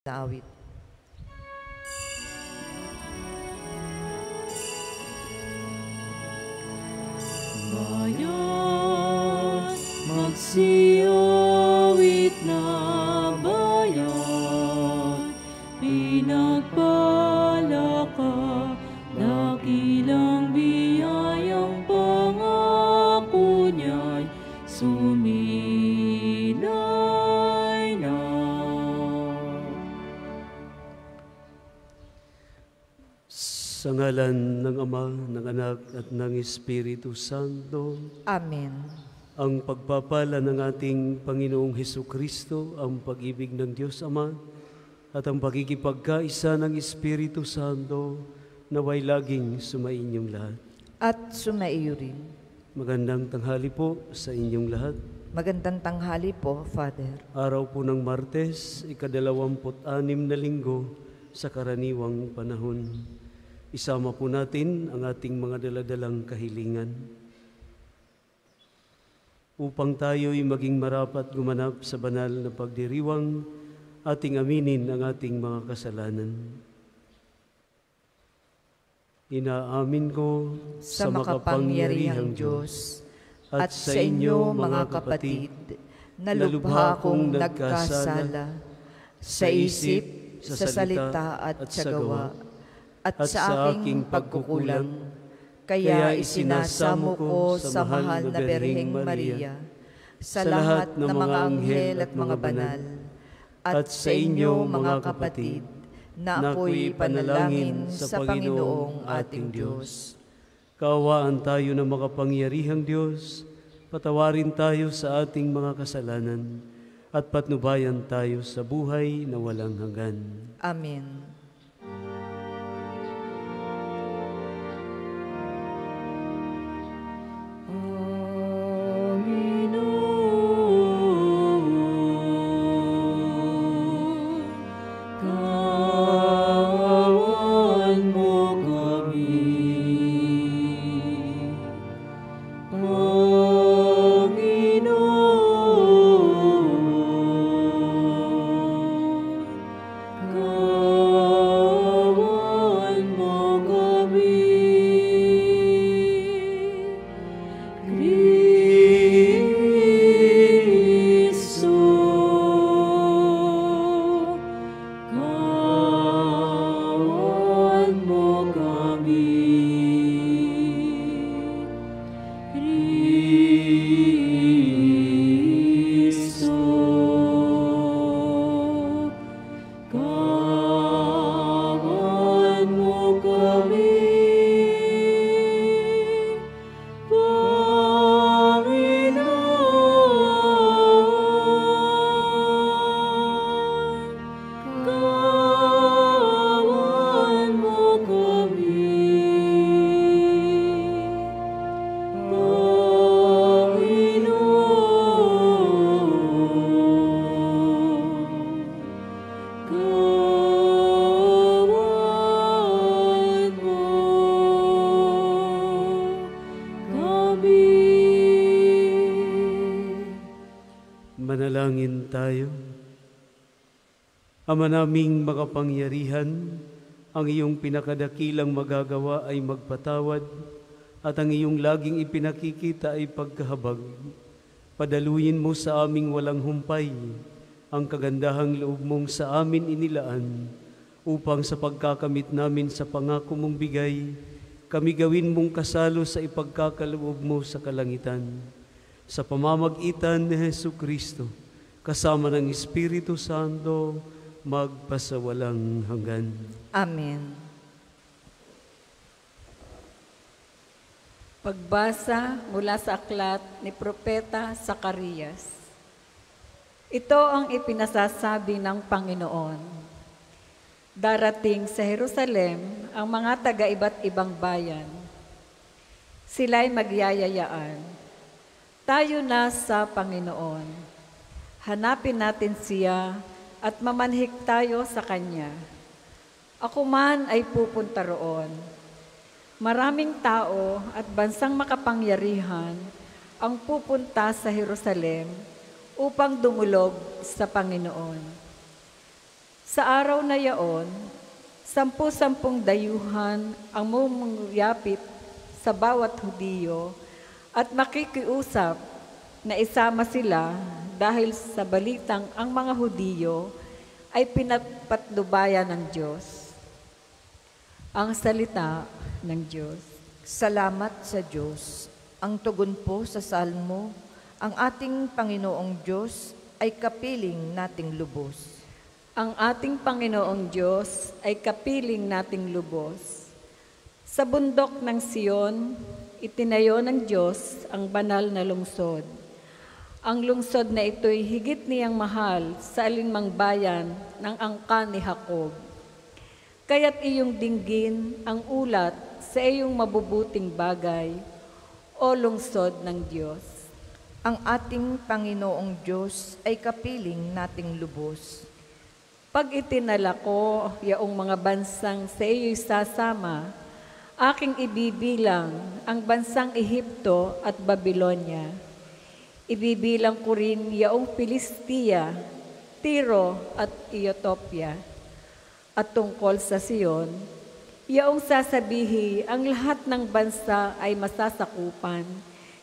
na awit. Bayan, magsiyawit na bayan, pinagpala ka, dakilang biyayang pangako niya'y sumilay na. Sa ngalan ng Ama, ng Anak, at ng Espiritu Santo. Amen. Ang pagpapala ng ating Panginoong Hesukristo, ang pag-ibig ng Diyos Ama, at ang pagkikipagkaisa ng Espiritu Santo, naway laging sumainyong lahat. At sumaiyo rin. Magandang tanghali po sa inyong lahat. Magandang tanghali po, Father. Araw po ng Martes, ika-26 na linggo sa karaniwang panahon. Isama po natin ang ating mga daladalang kahilingan upang tayo'y maging marapat gumanap sa banal na pagdiriwang, ating aminin ang ating mga kasalanan. Inaamin ko Sa makapangyarihang Diyos at sa inyo mga kapatid, na lubha kong nagkasala sa isip, sa salita at sa gawa, at sa aking pagkukulang, kaya isinasamo ko sa mahal na Birheng Maria, sa lahat ng mga anghel at mga banal, at sa inyo mga kapatid, na ako'y panalangin sa Panginoong ating Diyos. Kaawaan tayo ng makapangyarihang Diyos, patawarin tayo sa ating mga kasalanan, at patnubayan tayo sa buhay na walang hanggan. Amen. Manalangin tayo. Ama naming makapangyarihan, ang iyong pinakadakilang magagawa ay magpatawad, at ang iyong laging ipinakikita ay pagkahabag. Padaluyin mo sa aming walang humpay ang kagandahang loob mong sa amin inilaan, upang sa pagkakamit namin sa pangako mong bigay, kami gawin mong kasalo sa ipagkakaloob mo sa kalangitan. Sa pamamagitan ni Hesukristo, kasama ng Espiritu Santo, magpasawalang hanggan. Amen. Pagbasa mula sa aklat ni Propeta Zacarias. Ito ang ipinasasabi ng Panginoon. Darating sa Jerusalem ang mga taga-iba't ibang bayan. Sila'y magyayayaan. Tayo na sa Panginoon. Hanapin natin siya at mamanhik tayo sa Kanya. Ako man ay pupunta roon. Maraming tao at bansang makapangyarihan ang pupunta sa Jerusalem upang dumulog sa Panginoon. Sa araw na yaon, 10-10 dayuhan ang mumungyapit sa bawat Hudiyo at makikiusap na isama sila dahil sa balitang ang mga Hudiyo ay pinapatnubayan ng Diyos. Ang salita ng Diyos. Salamat sa Diyos. Ang tugon po sa salmo, ang ating Panginoong Diyos ay kapiling nating lubos. Ang ating Panginoong Diyos ay kapiling nating lubos. Sa bundok ng Siyon, itinayo ng Diyos ang banal na lungsod. Ang lungsod na ito'y higit niyang mahal sa alinmang bayan ng angkan ni Jacob. Kaya't iyong dinggin ang ulat sa iyong mabubuting bagay, o lungsod ng Diyos. Ang ating Panginoong Diyos ay kapiling nating lubos. Pag itinala ko yaong mga bansang sa iyo'y sasama, aking ibibilang ang bansang Ehipto at Babilonya. Ibibilang ko rin yaong Filistia, Tiro at Ethiopia. At tungkol sa Siyon, yaong sasabihi ang lahat ng bansa ay masasakupan,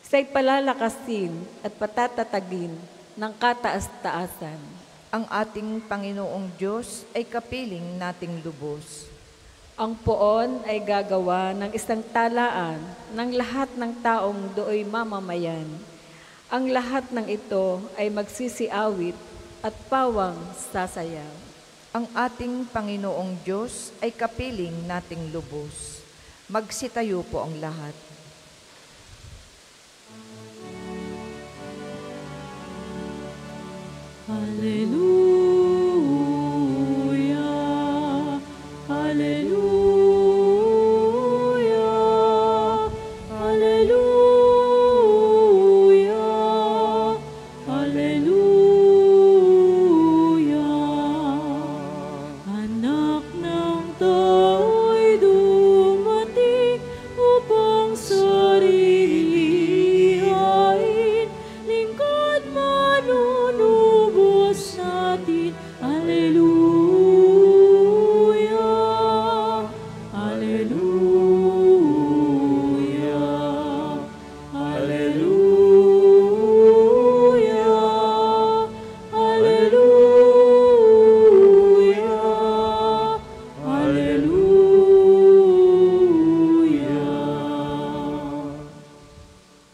sa'y palalakasin at patatatagin ng kataas-taasan. Ang ating Panginoong Diyos ay kapiling nating lubos. Ang poon ay gagawa ng isang talaan ng lahat ng taong dooy mamamayan. Ang lahat ng ito ay magsisiawit at pawang sasayaw. Ang ating Panginoong Diyos ay kapiling nating lubos. Magsitayo po ang lahat. Hallelujah, hallelujah, hallelujah, hallelujah. Anak ng tao'y dumating upang sarilihain, lingkod manunubos natin. Hallelujah, hallelujah, hallelujah, hallelujah, hallelujah.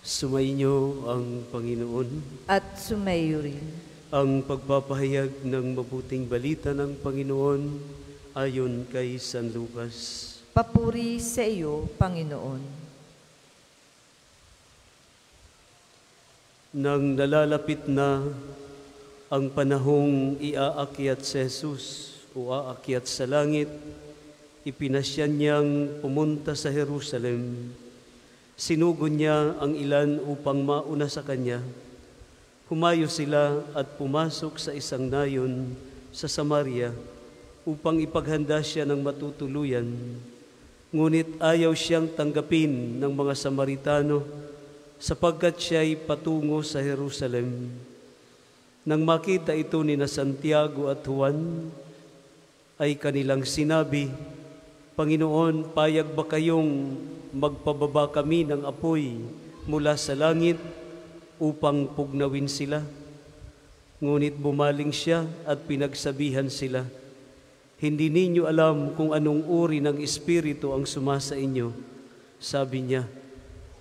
Sumainyo ang Panginoon. At sumayo rin. Ang pagpapahayag ng mabuting balita ng Panginoon ayon kay San Lucas. Papuri sa iyo, Panginoon. Nang nalalapit na ang panahong iaakyat si Jesus o aakyat sa langit, ipinasyan niyang pumunta sa Jerusalem. Sinugo niya ang ilan upang mauna sa kanya. Humayo sila at pumasok sa isang nayon sa Samaria upang ipaghanda siya ng matutuluyan. Ngunit ayaw siyang tanggapin ng mga Samaritano sapagkat siya'y patungo sa Jerusalem. Nang makita ito ni Santiago at Juan, ay kanilang sinabi, Panginoon, payag ba kayong magpababa kami ng apoy mula sa langit upang pugnawin sila? Ngunit bumaling siya at pinagsabihan sila, hindi ninyo alam kung anong uri ng espiritu ang sumasa inyo. Sabi niya,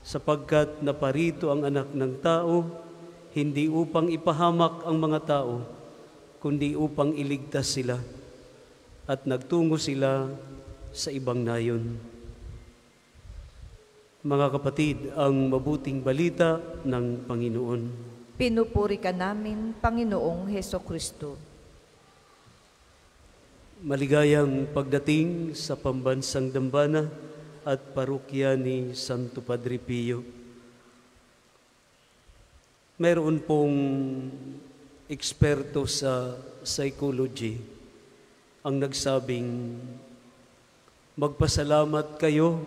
sapagkat naparito ang Anak ng Tao, hindi upang ipahamak ang mga tao, kundi upang iligtas sila. At nagtungo sila sa ibang nayon. Mga kapatid, ang mabuting balita ng Panginoon. Pinupuri ka namin, Panginoong Hesukristo. Maligayang pagdating sa pambansang dambana at parokya ni Santo Padre Pio. Meron pong eksperto sa psychology ang nagsabing, magpasalamat kayo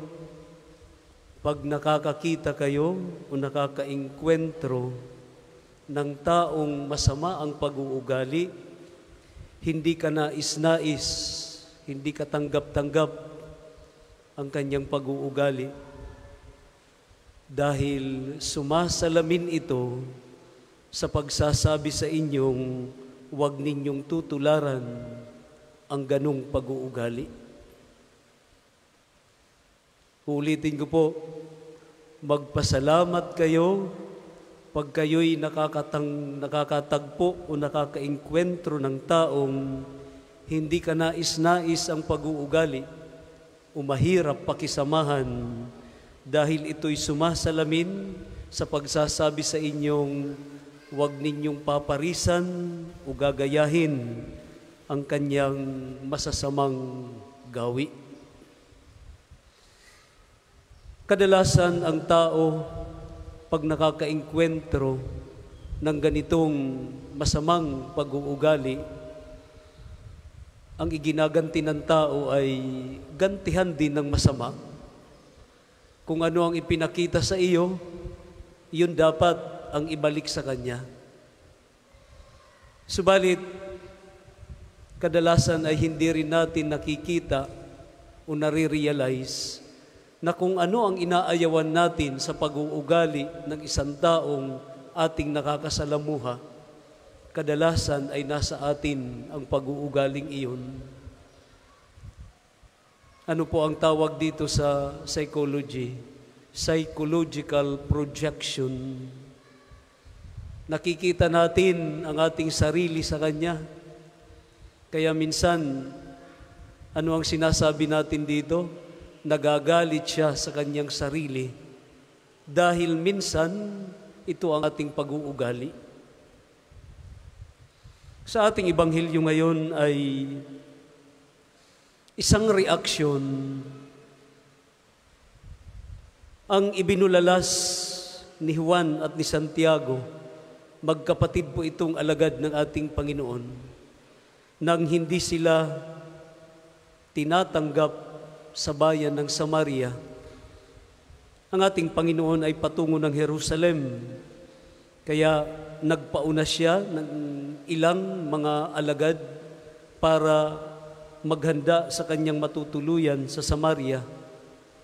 pag nakakakita kayo o nakakaengkwentro ng taong masama ang pag-uugali, hindi ka nais-nais, hindi ka tanggap-tanggap ang kanyang pag-uugali. Dahil sumasalamin ito sa pagsasabi sa inyong huwag ninyong tutularan ang ganong pag-uugali. Ulitin ko po, magpasalamat kayo pag kayo'y nakakatagpo o nakakaengkwentro ng taong hindi ka nais-nais ang pag-uugali o mahirap pakisamahan dahil ito'y sumasalamin sa pagsasabi sa inyong huwag ninyong paparisan o gagayahin ang kanyang masasamang gawi. Kadalasan ang tao, pag nakakaengkwentro ng ganitong masamang pag-uugali, ang iginaganti ng tao ay gantihan din ng masama. Kung ano ang ipinakita sa iyo, yun dapat ang ibalik sa kanya. Subalit, kadalasan ay hindi rin natin nakikita o nare-realize na kung ano ang inaayawan natin sa pag-uugali ng isang taong ating nakakasalamuha, kadalasan ay nasa atin ang pag-uugaling iyon. Ano po ang tawag dito sa psychology? Psychological projection. Nakikita natin ang ating sarili sa kanya. Kaya minsan, ano ang sinasabi natin dito? Nagagalit siya sa kanyang sarili dahil minsan ito ang ating pag-uugali. Sa ating Ebanghelyo ngayon ay isang reaksyon ang ibinulalas ni Juan at ni Santiago. Magkapatid po itong alagad ng ating Panginoon nang hindi sila tinatanggap sa bayan ng Samaria. Ang ating Panginoon ay patungo ng Jerusalem. Kaya nagpauna siya ng ilang mga alagad para maghanda sa kanyang matutuluyan sa Samaria.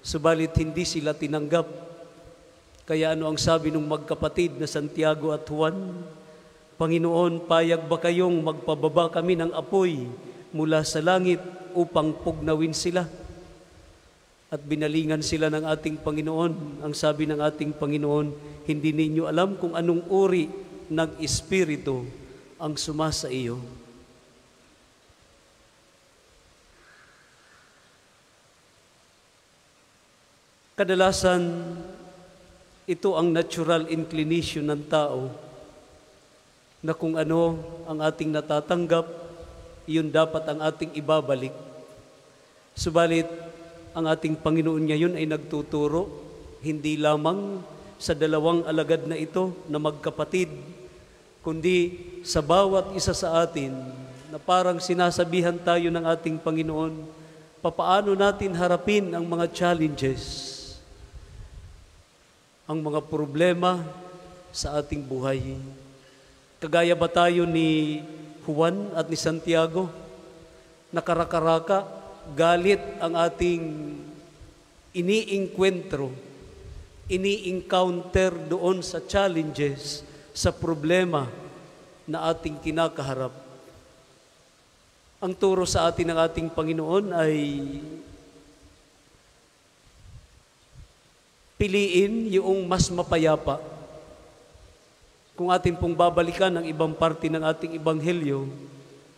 Subalit hindi sila tinanggap. Kaya ano ang sabi ng magkapatid na Santiago at Juan? Panginoon, payag ba kayong magpababa kami ng apoy mula sa langit upang pugnawin sila? At binalingan sila ng ating Panginoon. Ang sabi ng ating Panginoon, hindi ninyo alam kung anong uri ng Espiritu ang sumasa iyo. Kadalasan, ito ang natural inclination ng tao na kung ano ang ating natatanggap, yun dapat ang ating ibabalik. Subalit, ang ating Panginoon ngayon ay nagtuturo, hindi lamang sa dalawang alagad na ito na magkapatid, kundi sa bawat isa sa atin na parang sinasabihan tayo ng ating Panginoon, papaano natin harapin ang mga challenges, ang mga problema sa ating buhay. Kagaya ba tayo ni Juan at ni Santiago, na karakaraka, galit ang ating ini-encuentro, ini-encounter doon sa challenges, sa problema na ating kinakaharap. Ang turo sa atin ng ating Panginoon ay piliin yung mas mapayapa. Kung atin pong babalikan ang ibang parte ng ating Ebanghelyo,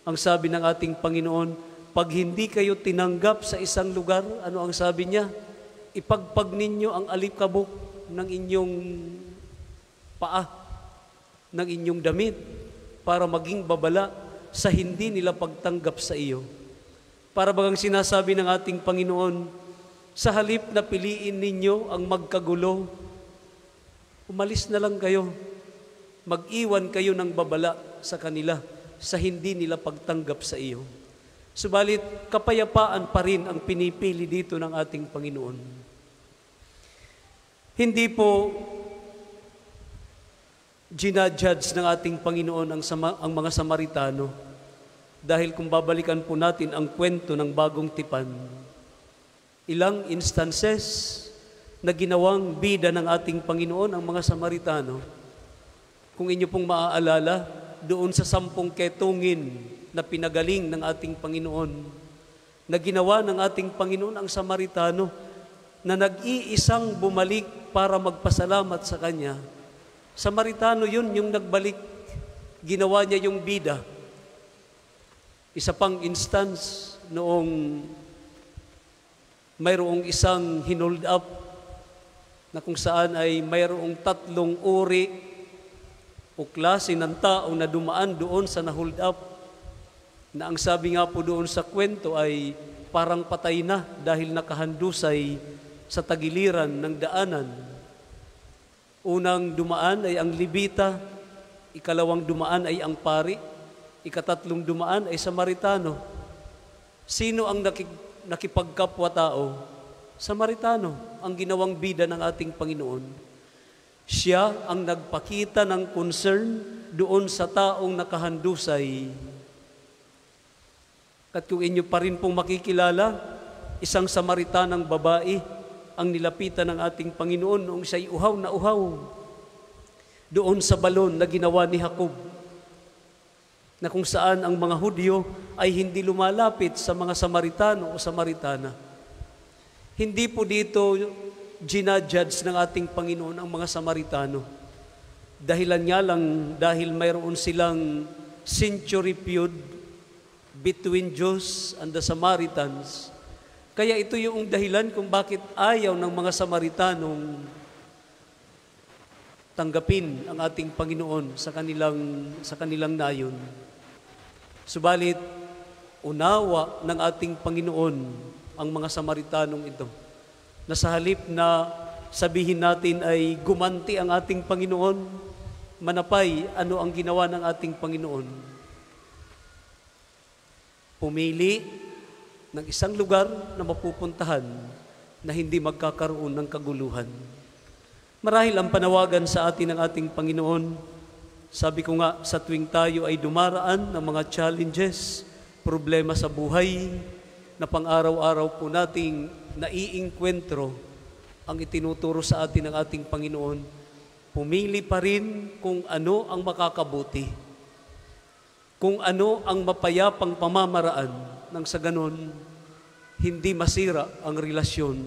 ang sabi ng ating Panginoon, pag hindi kayo tinanggap sa isang lugar, ano ang sabi niya? Ipagpag ninyo ang alikabok ng inyong paa, ng inyong damit, para maging babala sa hindi nila pagtanggap sa iyo. Para bagang sinasabi ng ating Panginoon, sa halip na piliin ninyo ang magkagulo, umalis na lang kayo. Mag-iwan kayo ng babala sa kanila, sa hindi nila pagtanggap sa iyo. Subalit, kapayapaan pa rin ang pinipili dito ng ating Panginoon. Hindi po ginajudge ng ating Panginoon ang mga Samaritano Dahil kung babalikan po natin ang kwento ng bagong tipan, ilang instances na ginawang bida ng ating Panginoon ang mga Samaritano. Kung inyo pong maaalala, doon sa 10 ketungin na pinagaling ng ating Panginoon, na ginawa ng ating Panginoon ang Samaritano, na nag-iisang bumalik para magpasalamat sa Kanya. Samaritano yun, yung nagbalik, ginawa niya yung bida. Isa pang instance noong mayroong isang hinold up na kung saan ay mayroong 3 uri o klase ng tao na dumaan doon sa na-hold up, na ang sabi nga po doon sa kwento ay parang patay na dahil nakahandusay sa tagiliran ng daanan. Unang dumaan ay ang Levita, ikalawang dumaan ay ang pari, ikatatlong dumaan ay Samaritano. Sino ang nakipagkapwa-tao? Samaritano, ang ginawang bida ng ating Panginoon. Siya ang nagpakita ng concern doon sa taong nakahandusay. At kung inyo pa rin pong makikilala, isang Samaritanang babae ang nilapitan ng ating Panginoon noong siya'y uhaw na uhaw doon sa balon na ginawa ni Jacob, na kung saan ang mga Hudyo ay hindi lumalapit sa mga Samaritano o Samaritana. Hindi po dito ginajudge ng ating Panginoon ang mga Samaritano. Dahilan nga lang dahil mayroon silang century feud between Jews and the Samaritans. Kaya ito yung dahilan kung bakit ayaw ng mga Samaritanong tanggapin ang ating Panginoon sa kanilang nayon. Subalit, unawa ng ating Panginoon ang mga Samaritanong ito, na sa halip na sabihin natin ay gumanti ang ating Panginoon, manapay ano ang ginawa ng ating Panginoon. Pumili ng isang lugar na mapupuntahan na hindi magkakaroon ng kaguluhan. Marahil ang panawagan sa atin ng ating Panginoon, sabi ko nga, sa tuwing tayo ay dumaraan ng mga challenges, problema sa buhay, na pang-araw-araw po nating naiinkwentro, ang itinuturo sa atin ng ating Panginoon, pumili pa rin kung ano ang makakabuti, kung ano ang mapayapang pamamaraan, nang sa ganon, hindi masira ang relasyon,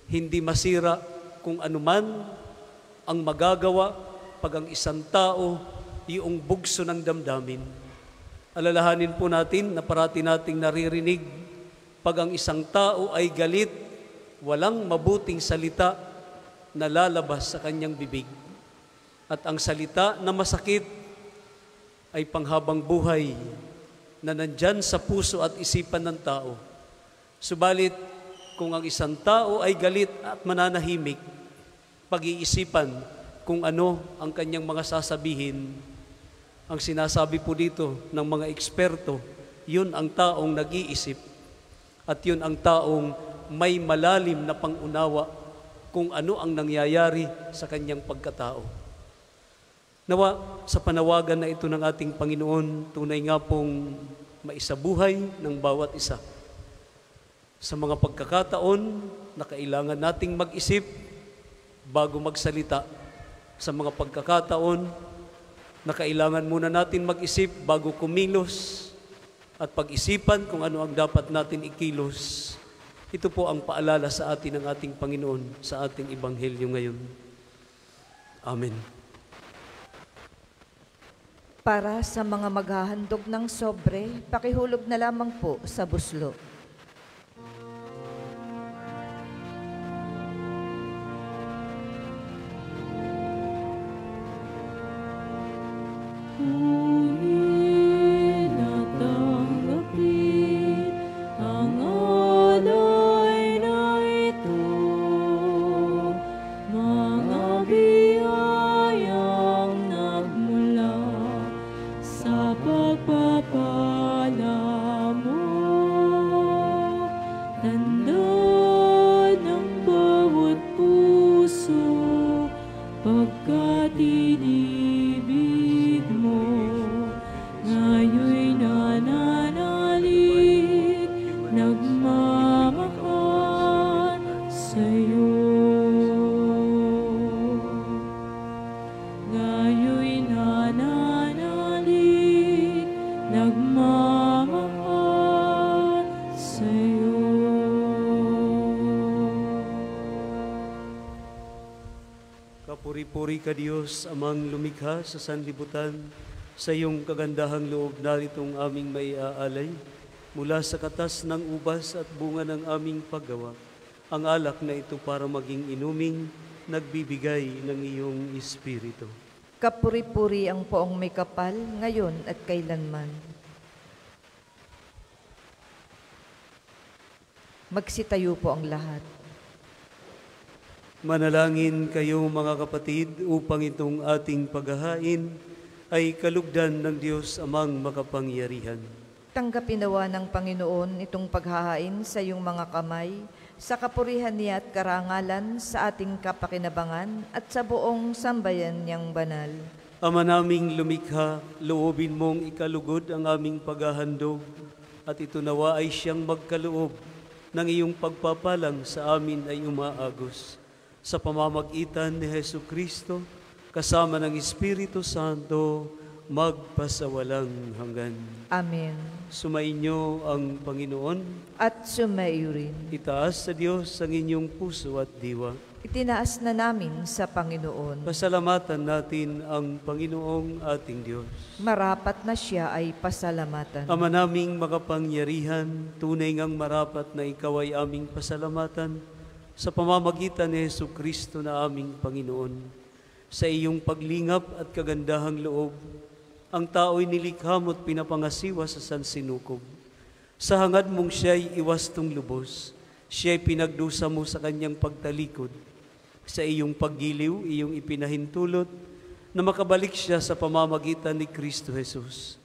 hindi masira kung anuman ang magagawa pag ang isang tao yung bugso ng damdamin. Alalahanin po natin na parati nating naririnig, pag ang isang tao ay galit, walang mabuting salita na lalabas sa kanyang bibig. At ang salita na masakit ay panghabang buhay na nandyan sa puso at isipan ng tao. Subalit, kung ang isang tao ay galit at mananahimik, pag-iisipan kung ano ang kanyang mga sasabihin, ang sinasabi po dito ng mga eksperto, yun ang taong nag-iisip at yun ang taong may malalim na pangunawa kung ano ang nangyayari sa kanyang pagkatao. Nawa, sa panawagan na ito ng ating Panginoon, tunay nga pong maisabuhay ng bawat isa. Sa mga pagkakataon na kailangan nating mag-isip bago magsalita, sa mga pagkakataon na kailangan muna natin mag-isip bago kumilos at pag-isipan kung ano ang dapat natin ikilos. Ito po ang paalala sa atin ng ating Panginoon sa ating Ebanghelyo ngayon. Amen. Para sa mga maghahandog ng sobre, pakihulog na lamang po sa buslo. Pagpapala mo. Puri ka Diyos, amang lumikha sa sanlibutan, sa iyong kagandahang loob naritong aming may aalay, mula sa katas ng ubas at bunga ng aming paggawa, ang alak na ito para maging inuming nagbibigay ng iyong Espiritu. Kapuri-puri ang poong may kapal, ngayon at kailanman. Magsitayo po ang lahat. Manalangin kayo mga kapatid upang itong ating paghahain ay kalugdan ng Diyos amang makapangyarihan. Tanggapin nawa ng Panginoon itong paghahain sa iyong mga kamay, sa kapurihan niya at karangalan sa ating kapakinabangan at sa buong sambayan niyang banal. Ama naming lumikha, loobin mong ikalugod ang aming paghahandog at ito nawa ay siyang magkaloob ng iyong pagpapalang sa amin ay umaagos. Sa pamamagitan ni Hesu Kristo, kasama ng Espiritu Santo, magpasawalang hanggan. Amen. Sumainyo ang Panginoon. At sumayo rin. Itaas sa Diyos ang inyong puso at diwa. Itinaas na namin sa Panginoon. Pasalamatan natin ang Panginoong ating Diyos. Marapat na siya ay pasalamatan. Ama naming makapangyarihan, tunay ngang marapat na ikaw ay aming pasalamatan sa pamamagitan ni Hesu Kristo na aming Panginoon. Sa iyong paglingap at kagandahang loob, ang tao'y nilikha mo't pinapangasiwa sa sansinukob. Sa hangad mong siya'y iwastong lubos, siya'y pinagdusa mo sa kanyang pagtalikod. Sa iyong paggiliw, iyong ipinahintulot na makabalik siya sa pamamagitan ni Kristo Jesus.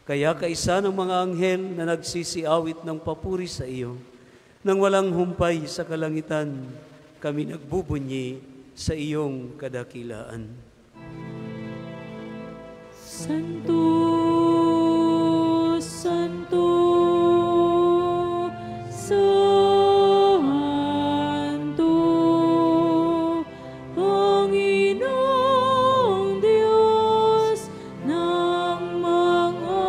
Kaya kaisa ng mga anghel na nagsisiawit ng papuri sa iyo, nang walang humpay sa kalangitan, kami nagbubunyi sa iyong kadakilaan. Santo, Santo, Santo, Panginoong Diyos ng mga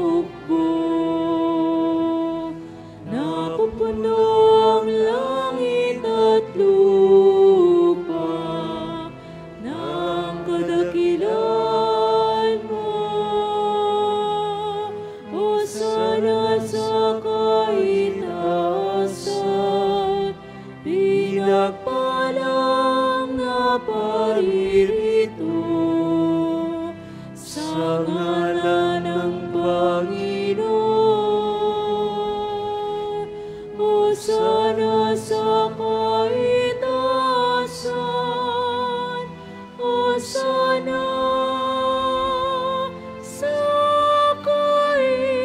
hukbo. Napupuno ang langit at lupa ng kadakilaan mo. Hosana sa kaitaasan, pinagpalang na paririto sa ngalan ng Panginoon. Hosana sa kaitaasan, Hosana sa kaitaasan.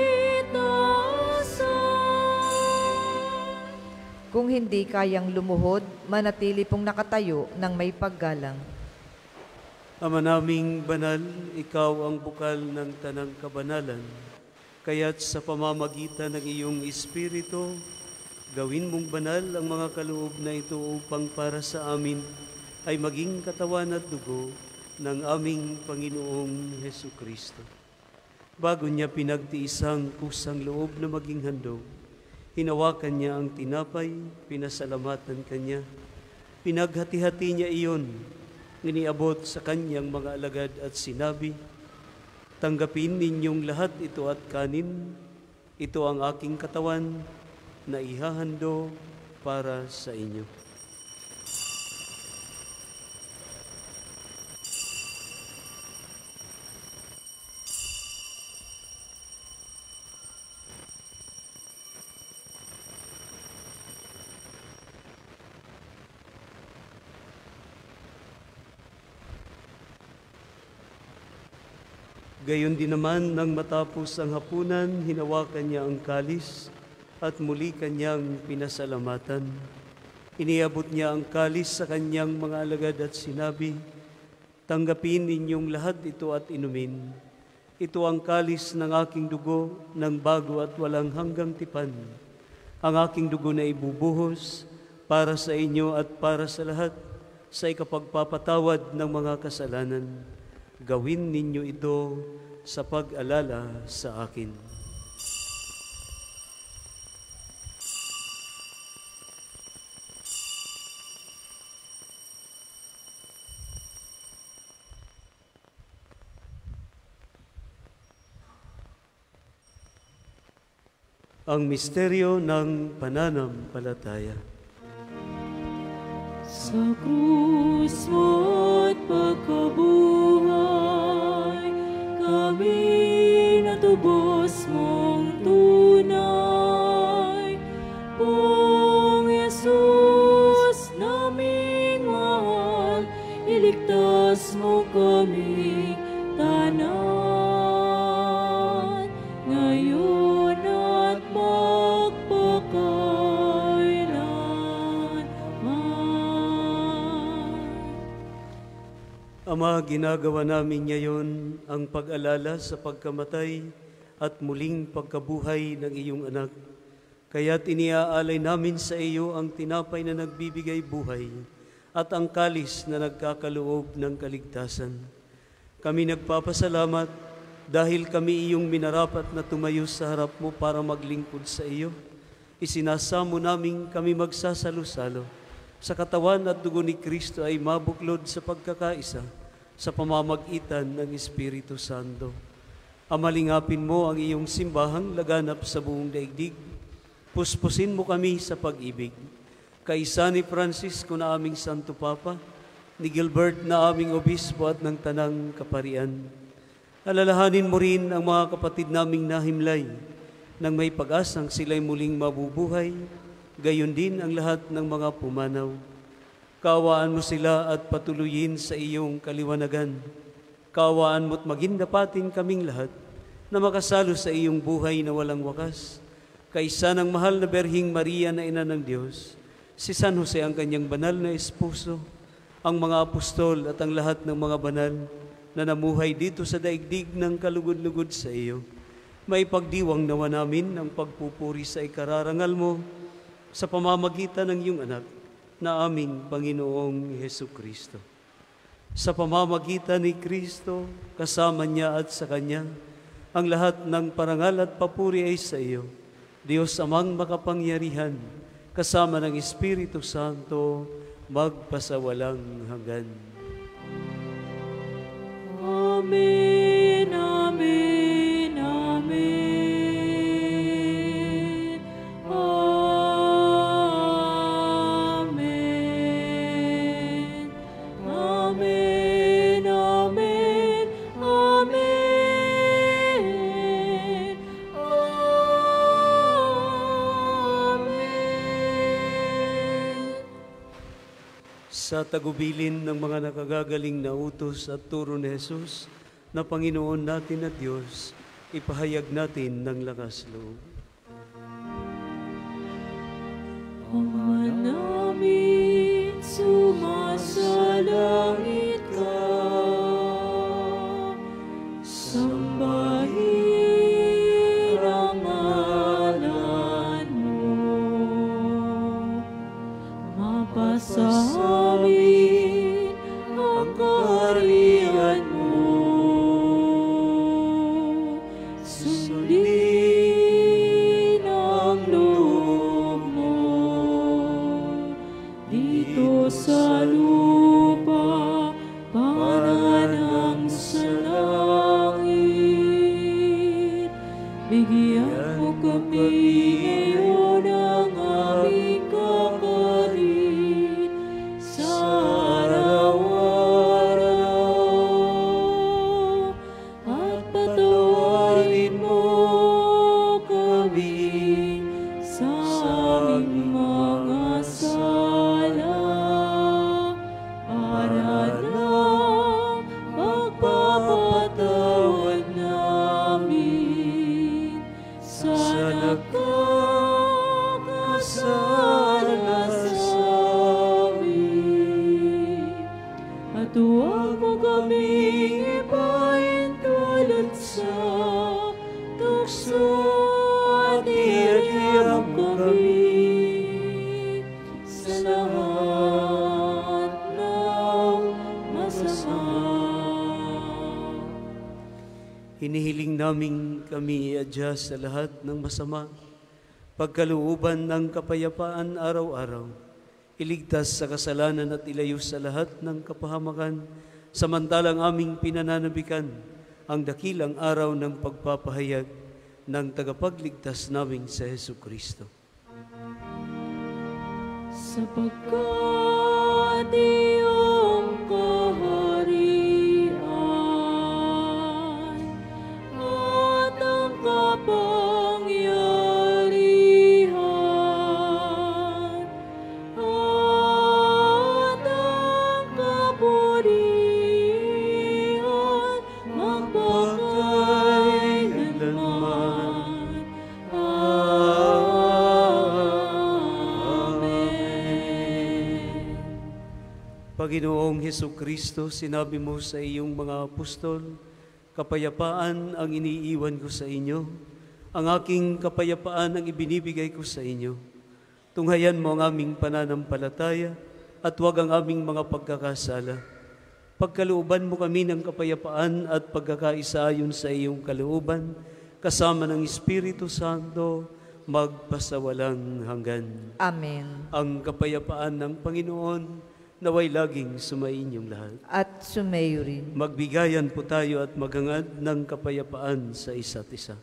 Kung hindi kayang lumuhod, manatili pong nakatayo ng may paggalang. Ama naming banal, ikaw ang bukal ng tanang kabanalan. Kaya't sa pamamagitan ng iyong Espiritu, gawin mong banal ang mga kaloob na ito upang para sa amin ay maging katawan at dugo ng aming Panginoong Hesu Kristo. Bago niya pinagtiisang kusang loob na maging handog, hinawakan niya ang tinapay, pinasalamatan kanya, pinaghati-hati niya iyon, iniabot sa kanyang mga alagad at sinabi, "Tanggapin ninyong lahat ito at kanin, ito ang aking katawan na ihahando para sa inyo." Gayon din naman nang matapos ang hapunan, hinawakan niya ang kalis at muli kanyang pinasalamatan. Iniabot niya ang kalis sa kanyang mga alagad at sinabi, "Tanggapin ninyong lahat ito at inumin. Ito ang kalis ng aking dugo ng bago at walang hanggang tipan. Ang aking dugo na ibubuhos para sa inyo at para sa lahat sa ikapagpapatawad ng mga kasalanan. Gawin ninyo ito sa pag-alala sa akin." Ang misteryo ng pananampalataya. Sa krus mo't pagkabuhay, kami natubos mong tunay. Pong Jesus naming mahal, iligtas mo kami tanan, ngayon at magpakailanman. Ama, ginagawa namin ngayon ang pag-alala sa pagkamatay at muling pagkabuhay ng iyong anak. Kaya't iniaalay namin sa iyo ang tinapay na nagbibigay buhay at ang kalis na nagkakaloob ng kaligtasan. Kami nagpapasalamat dahil kami iyong minarapat na tumayo sa harap mo para maglingkod sa iyo. Isinasamo namin kami magsasalo-salo sa katawan at dugo ni Kristo ay mabuklod sa pagkakaisa sa pamamagitan ng Espiritu Santo. Amalingapin mo ang iyong simbahang laganap sa buong daigdig. Puspusin mo kami sa pag-ibig. Kaisa ni Francisco na aming Santo Papa, ni Gilbert na aming obispo at ng Tanang Kaparian. Alalahanin mo rin ang mga kapatid naming nahimlay nang may pag-asang sila'y muling mabubuhay, gayon din ang lahat ng mga pumanaw. Kaawaan mo sila at patuloyin sa iyong kaliwanagan. Kaawaan mo't magindapatin kaming lahat na makasalo sa iyong buhay na walang wakas. Kaisa ng mahal na Berhing Maria na Ina ng Diyos, si San Jose ang kanyang banal na esposo, ang mga apostol at ang lahat ng mga banal na namuhay dito sa daigdig ng kalugod-lugod sa iyo. May pagdiwang nawa namin ang pagpupuri sa ikararangal mo sa pamamagitan ng iyong anak na aming Panginoong Hesukristo. Sa pamamagitan ni Kristo, kasama niya at sa Kanya, ang lahat ng parangal at papuri ay sa iyo, Diyos amang makapangyarihan, kasama ng Espiritu Santo, magpasawalang hanggan. Amen, amen, amen. Amen. Amen, amen, amen. Amen. Sa tagubilin ng mga nakagagaling na utos at turo ni Jesus, na Panginoon natin at Diyos, ipahayag natin ng lakas loob. Ama namin, sumasalangit ka, sambahin ang ngalan mo, mapasa amin ang kaharian mo, sundin ang loob mo dito sa lupa para nang sa langit. Bigyan mo kami ngayon ng aming kakanin sa araw-araw, at patawarin mo kami sa aming mga sala, para lang magpapatawad namin sa nagkakasala sa amin. At huwag mo kaming ipahintulot sa tukso, at iadya mo kami sa lahat ng masama. Hinihiling namin kami iadya sa lahat ng masama, pagkalooban ng kapayapaan araw-araw, iligtas sa kasalanan at ilayo sa lahat ng kapahamakan, samantalang aming pinananabikan ang dakilang araw ng pagpapahayag ng tagapagligtas naming sa Jesucristo. Sapagkat iyong kaharian at ang kapangyarihan at ang kapurihan magpakailanman. Panginoong Hesukristo, sinabi mo sa iyong mga apostol, kapayapaan ang iniiwan ko sa inyo, ang aking kapayapaan ang ibinibigay ko sa inyo. Tunghayan mo ang aming pananampalataya at huwag ang aming mga pagkakasala. Pagkalooban mo kami ng kapayapaan at pagkakaisa ayon sa iyong kalooban, kasama ng Espiritu Santo, magpasawalang hanggan. Amen. Ang kapayapaan ng Panginoon, naway laging sumainyong lahat. At sumayo rin. Magbigayan po tayo at maghangad ng kapayapaan sa isa't isa.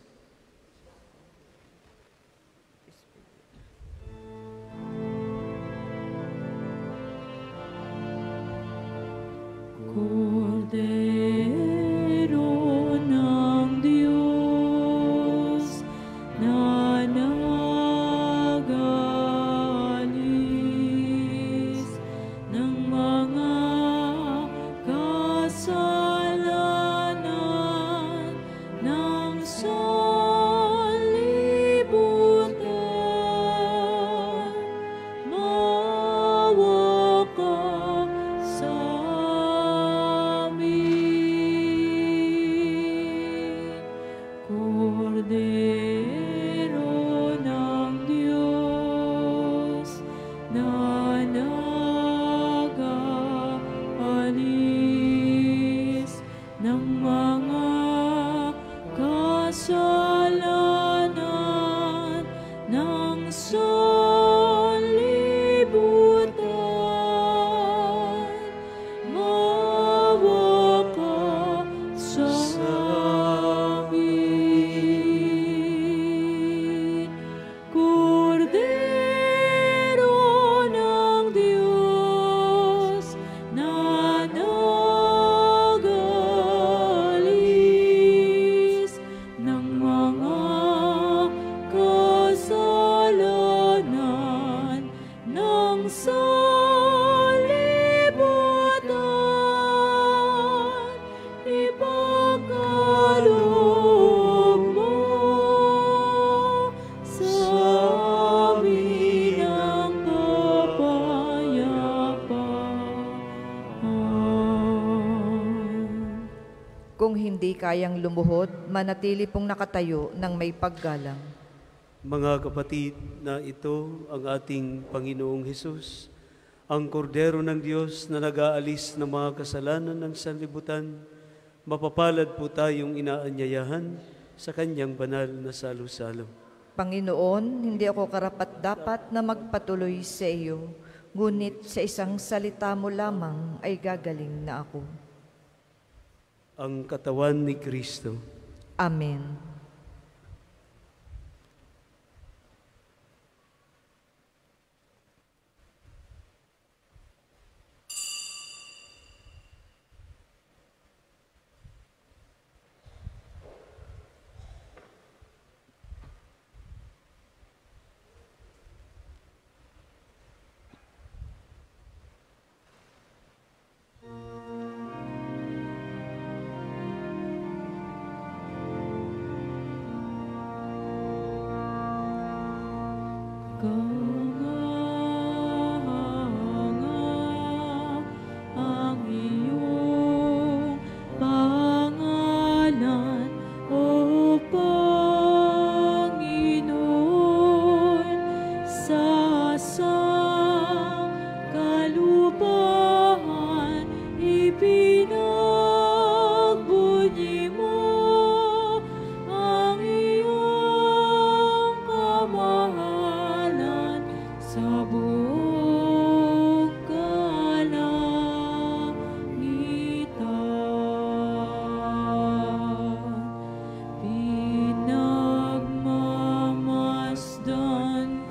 Kordero ng Diyos na nag-aalis ng mga kasalanan ng sanlibutan, maawa ka sa amin. Kordero ng Diyos na nag-aalis ng mga kasalanan ng sanlibutan, maawa ka sa amin. Kordero ng Diyos na nag-aalis ng mga kasalanan ng sanlibutan, ipagkaloob mo sa amin ang kapayapaan. Kung hindi kayang lumuhod, manatili pong nakatayo ng may paggalang. Mga kapatid, na ito ang ating Panginoong Hesus, ang kordero ng Diyos na nag-aalis ng mga kasalanan ng sanlibutan. Mapapalad po tayong inaanyayahan sa kanyang banal na salo-salo. Panginoon, hindi ako karapat-dapat na magpatuloy sa iyo, ngunit sa isang salita mo lamang ay gagaling na ako. Ang katawan ni Kristo. Amen.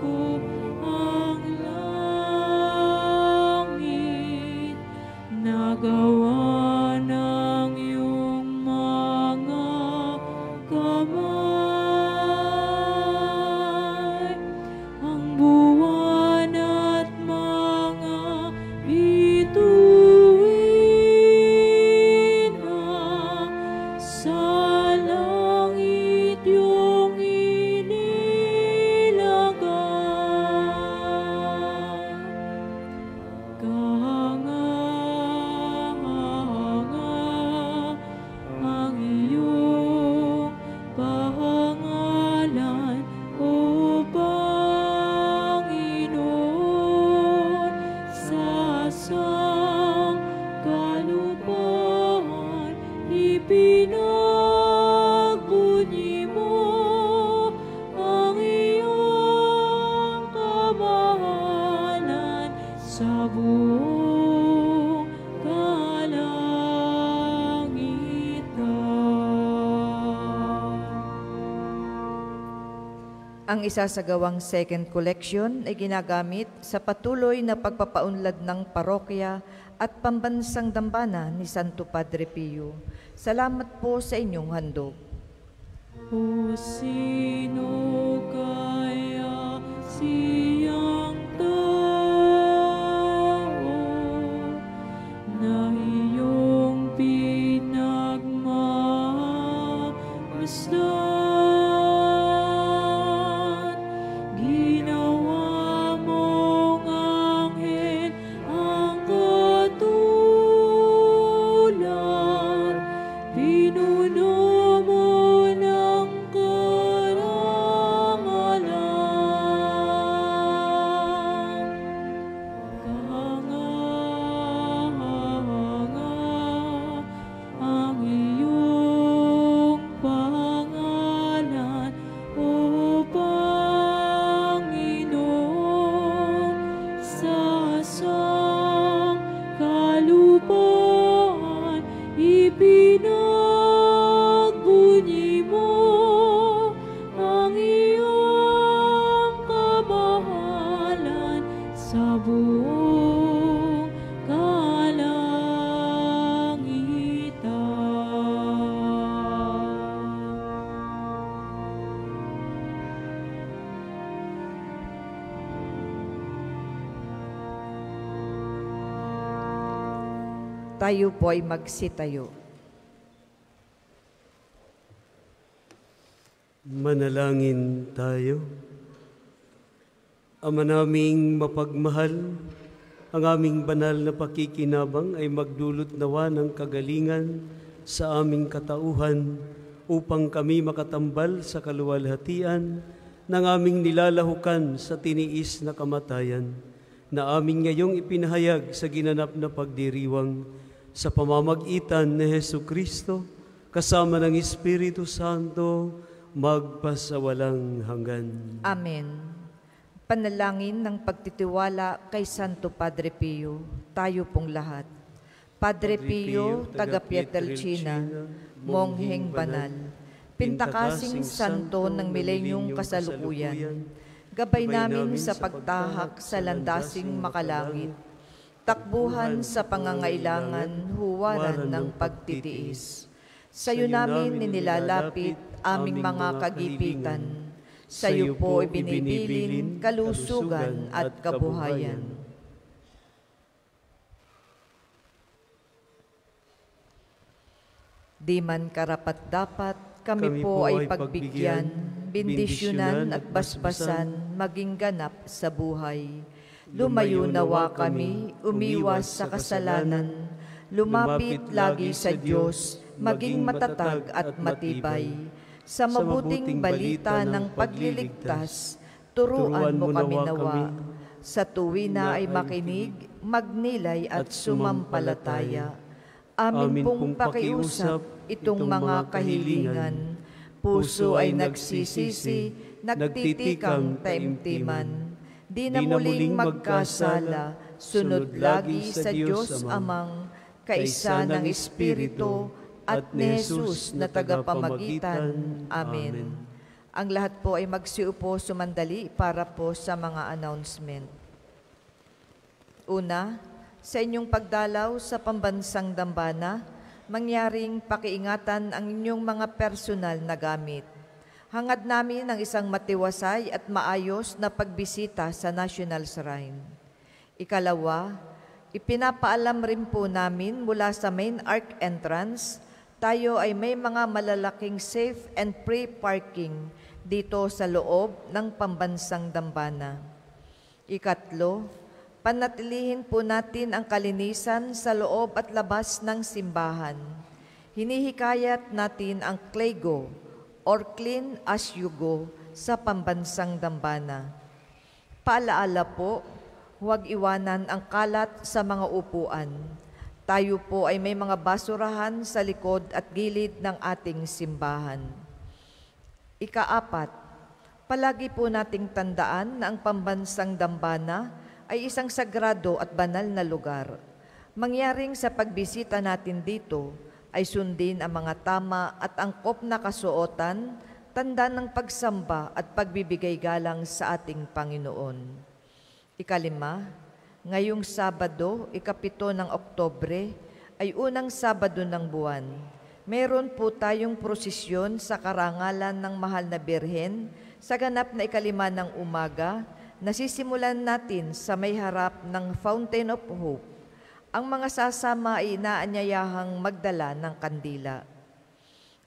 ko ang langit, nagawa ng iyong mga kamay. Ang buwan at mga bituin na sa langit iyong inilagay. Kahanga-hanga ang iyong pangalan, O Panginoon, sa sangkalupaan ipinagbunyi mo ang iyong kamahalan sa buong kalangitan. Ang isasagawang second collection ay ginagamit sa patuloy na pagpapaunlad ng parokya at pambansang dambana ni Santo Padre Pio. Salamat po sa inyong handog. O sino kaya siyang tao na iyong pinagmamasdan? Ginawa mong anghel ang katulad, pinuno mo ng karangalan. Kahanga-hanga ang iyong pangalan, O Panginoon, sa sangkalupaan ipinagbunyi mo ang iyong kamahalan sa buong kalangitan. Tayo po ay magsitayo. Manalangin tayo. Ama naming mapagmahal, ang aming banal na pakikinabang ay magdulot nawa ng kagalingan sa aming katauhan upang kami makatambal sa kaluwalhatian ng aming nilalahukan sa tiniis na kamatayan na aming ngayong ipinahayag sa ginanap na pagdiriwang sa pamamagitan ni Jesucristo kasama ng Espiritu Santo magpasawalang hanggan. Amen. Panalangin ng pagtitiwala kay Santo Padre Pio, tayo pong lahat. Padre Pio, taga Pietrelcina, mongheng banal, pintakasing santo ng milenyong kasalukuyan, gabay namin sa pagtahak sa landasing makalangit, takbuhan sa pangangailangan, huwaran ng pagtitiis. Sa'yo namin nilalapit aming mga kagipitan, sa'yo po ibinibilin kalusugan at kabuhayan. Di man karapat-dapat, kami po ay pagbigyan, bendisyonan at basbasan, maging ganap sa buhay. Lumayo nawa kami, umiwas sa kasalanan, lumapit lagi sa Diyos, maging matatag at matibay. Sa mabuting balita ng pagliligtas, turuan mo kami nawa. Sa tuwina ay makinig, magnilay at sumampalataya. Amin pong pakiusap itong mga kahilingan. Puso ay nagsisisi, nagtitikang taimtiman. Di na muling magkasala, sunod lagi sa Diyos Amang, kaisa ng Espiritu, at ni Jesus na tagapamagitan. Amen. Ang lahat po ay magsiupo sumandali para po sa mga announcement. Una, sa inyong pagdalaw sa pambansang dambana, mangyaring pakiingatan ang inyong mga personal na gamit. Hangad namin ang isang matiwasay at maayos na pagbisita sa National Shrine. Ikalawa, ipinapaalam rin po namin mula sa main arch entrance, tayo ay may mga malalaking safe and free parking dito sa loob ng pambansang dambana. Ikatlo, panatilihin po natin ang kalinisan sa loob at labas ng simbahan. Hinihikayat natin ang CLEGO or Clean as You Go sa pambansang dambana. Paalaala po, huwag iwanan ang kalat sa mga upuan. Tayo po ay may mga basurahan sa likod at gilid ng ating simbahan. Ikaapat, palagi po nating tandaan na ang pambansang dambana ay isang sagrado at banal na lugar. Mangyaring sa pagbisita natin dito ay sundin ang mga tama at angkop na kasuotan, tanda ng pagsamba at pagbibigay galang sa ating Panginoon. Ikalima, ngayong Sabado, 7 ng Oktubre, ay unang Sabado ng buwan. Meron po tayong prosesyon sa karangalan ng Mahal na Birhen sa ganap na 5 ng umaga. Nasisimulan natin sa may harap ng Fountain of Hope. Ang mga sasama ay inaanyayahang magdala ng kandila.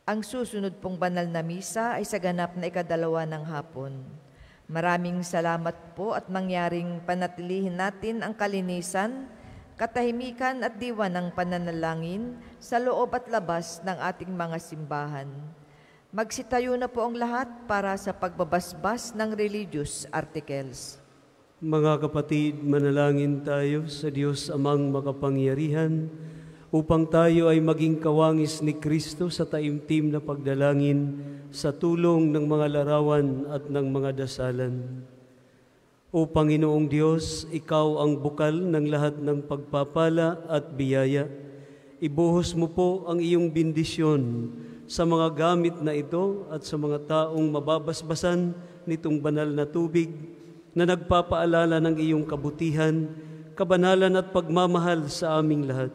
Ang susunod pong banal na misa ay sa ganap na 2 ng hapon. Maraming salamat po at mangyaring panatilihin natin ang kalinisan, katahimikan at diwa ng pananalangin sa loob at labas ng ating mga simbahan. Magsitayo na po ang lahat para sa pagbabasbas ng religious articles. Mga kapatid, manalangin tayo sa Diyos Amang makapangyarihan upang tayo ay maging kawangis ni Kristo sa taimtim na pagdalangin sa tulong ng mga larawan at ng mga dasalan. O Panginoong Diyos, Ikaw ang bukal ng lahat ng pagpapala at biyaya. Ibuhos mo po ang iyong bendisyon sa mga gamit na ito at sa mga taong mababasbasan nitong banal na tubig na nagpapaalala ng iyong kabutihan, kabanalan at pagmamahal sa aming lahat,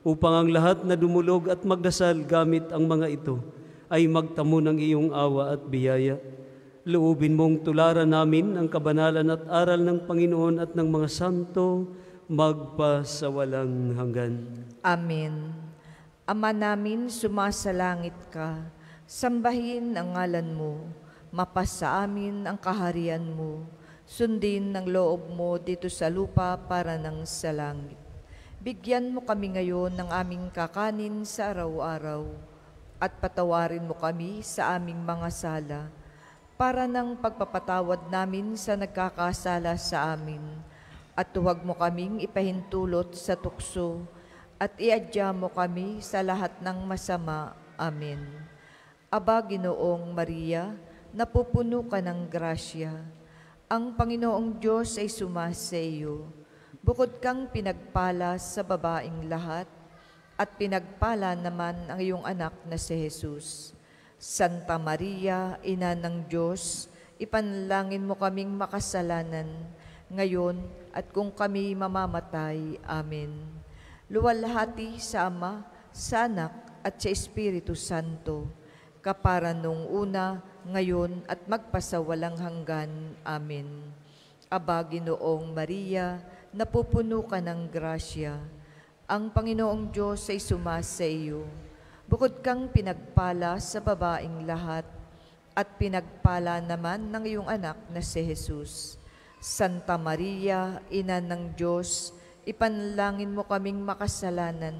upang ang lahat na dumulog at magdasal gamit ang mga ito ay magtamo ng iyong awa at biyaya. Loobin mong tularan namin ang kabanalan at aral ng Panginoon at ng mga santo magpasawalang hanggan. Amen. Ama namin, sumasalangit ka, sambahin ang ngalan mo, mapasa amin ang kaharian mo, sundin ng loob mo dito sa lupa para ng sa langit. Bigyan mo kami ngayon ng aming kakanin sa araw-araw at patawarin mo kami sa aming mga sala para ng pagpapatawad namin sa nagkakasala sa amin. At huwag mo kaming ipahintulot sa tukso at iadya mo kami sa lahat ng masama. Amen. Aba, Ginoong Maria, napupuno ka ng grasya. Ang Panginoong Diyos ay sumasa iyo. Bukod kang pinagpala sa babaing lahat, at pinagpala naman ang iyong anak na si Jesus. Santa Maria, Ina ng Diyos, ipanalangin mo kaming makasalanan, ngayon at kung kami mamamatay. Amen. Luwalhati sa Ama, sa Anak, at sa Espiritu Santo, kapara nung una, ngayon at magpasawalang hanggan. Amen. Aba, Ginoong Maria, napupuno ka ng grasya. Ang Panginoong Diyos ay sumasa iyo. Bukod kang pinagpala sa babaing lahat, at pinagpala naman ng iyong anak na si Jesus. Santa Maria, Ina ng Diyos, ipanalangin mo kaming makasalanan,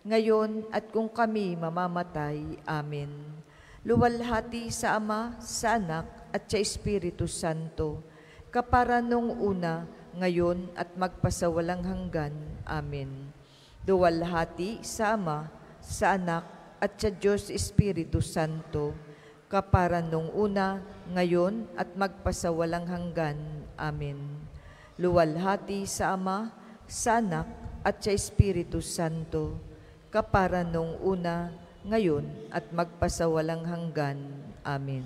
ngayon at kung kami mamamatay. Amen. Luwalhati sa Ama, sa Anak, at sa Espiritu Santo, kapara nung una, ngayon at magpasawalang hanggan. Amen. Luwalhati sa Ama, sa Anak, at sa Diyos Espiritu Santo, kapara nung una, ngayon at magpasawalang hanggan. Amen. Luwalhati sa Ama, sa Anak, at sa Espiritu Santo, kapara nung una, ngayon at magpasawalang hanggan. Amen.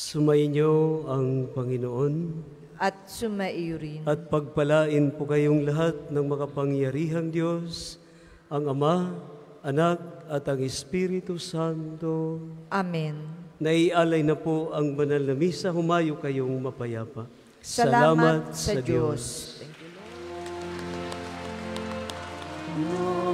Sumainyo ang Panginoon at sumaiyo rin. at pagpalain po kayong lahat ng makapangyarihang Diyos, ang Ama, Anak at ang Espiritu Santo. Amen. Naialay na po ang banal na misa, humayo kayong mapayapa. Salamat sa Diyos. Thank you, Lord. Lord.